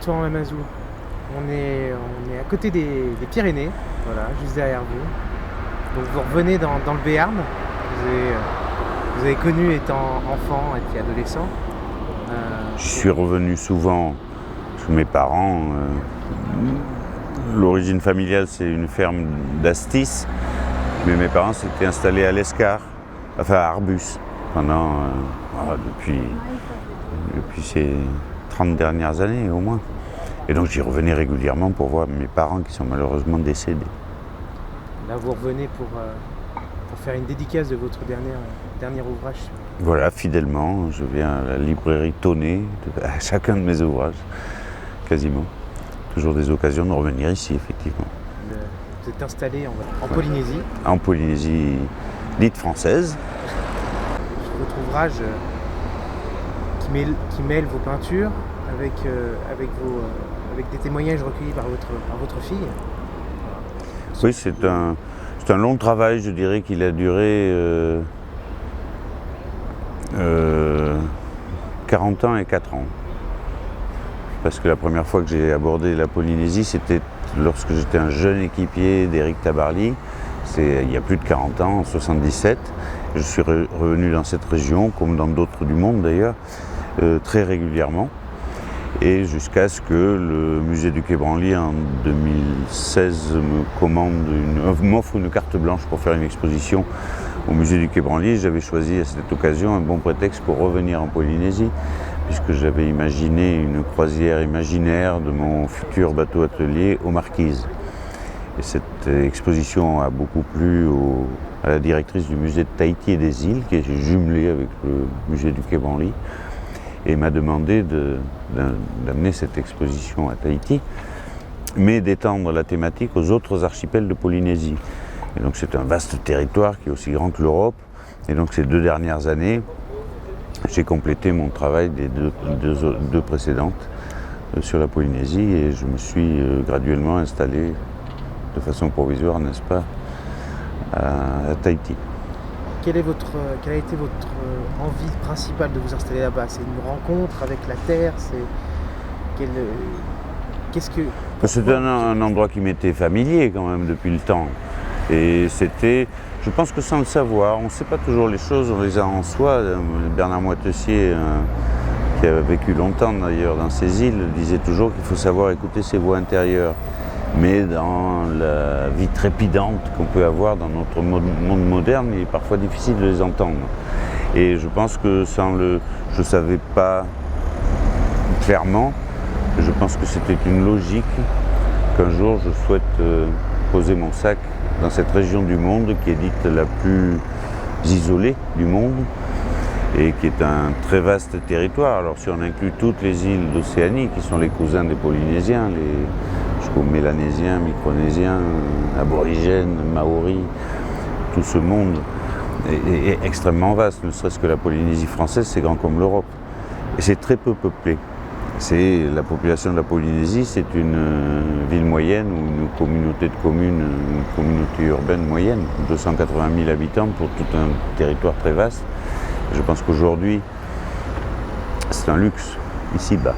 Tournan-la-Mazou. On est à côté des Pyrénées, voilà, juste derrière vous. Donc vous revenez dans le Béarn. Vous avez connu étant enfant et adolescent. Je suis revenu souvent chez mes parents. L'origine familiale, c'est une ferme d'Astis, mais mes parents s'étaient installés à l'Escar, enfin à Arbus, depuis ces 30 dernières années au moins. Et donc j'y revenais régulièrement pour voir mes parents qui sont malheureusement décédés. Là, vous revenez pour faire une dédicace de votre dernier ouvrage. Voilà, fidèlement, je viens à la librairie Tonnet, à chacun de mes ouvrages, quasiment. Toujours des occasions de revenir ici, effectivement. Vous êtes installé en Polynésie. En Polynésie dite française. Votre ouvrage qui mêle vos peintures avec des témoignages recueillis par votre fille. Oui, c'est un long travail, je dirais qu'il a duré 40 ans et 4 ans. Parce que la première fois que j'ai abordé la Polynésie, c'était lorsque j'étais un jeune équipier d'Éric Tabarly. C'est il y a plus de 40 ans, en 77. Je suis revenu dans cette région, comme dans d'autres du monde d'ailleurs, très régulièrement. Et jusqu'à ce que le musée du Quai Branly, en 2016, m'offre une carte blanche pour faire une exposition au musée du Quai Branly. J'avais choisi à cette occasion un bon prétexte pour revenir en Polynésie, puisque j'avais imaginé une croisière imaginaire de mon futur bateau atelier aux Marquises. Et cette exposition a beaucoup plu à la directrice du musée de Tahiti et des îles, qui est jumelée avec le musée du Quai Branly, et m'a demandé d'amener cette exposition à Tahiti, mais d'étendre la thématique aux autres archipels de Polynésie. Et donc c'est un vaste territoire qui est aussi grand que l'Europe, et donc ces 2 dernières années, j'ai complété mon travail des deux précédentes sur la Polynésie, et je me suis graduellement installé de façon provisoire, n'est-ce pas, à Tahiti. Quelle a été votre envie principale de vous installer là-bas? C'est une rencontre avec la terre? C'est un endroit qui m'était familier quand même depuis le temps. Et c'était, je pense que sans le savoir, on ne sait pas toujours les choses, on les a en soi. Bernard Moitessier, qui a vécu longtemps d'ailleurs dans ces îles, disait toujours qu'il faut savoir écouter ses voix intérieures. Mais dans la vie trépidante qu'on peut avoir dans notre monde moderne, il est parfois difficile de les entendre. Et je pense que je ne savais pas clairement, je pense que c'était une logique qu'un jour je souhaite poser mon sac dans cette région du monde qui est dite la plus isolée du monde et qui est un très vaste territoire. Alors si on inclut toutes les îles d'Océanie qui sont les cousins des Polynésiens, jusqu'aux Mélanésiens, Micronésiens, Aborigènes, Maoris, tout ce monde est extrêmement vaste, ne serait-ce que la Polynésie française, c'est grand comme l'Europe. Et c'est très peu peuplé. La population de la Polynésie, c'est une ville moyenne ou une communauté de communes, une communauté urbaine moyenne, 280 000 habitants pour tout un territoire très vaste. Je pense qu'aujourd'hui, c'est un luxe, ici-bas.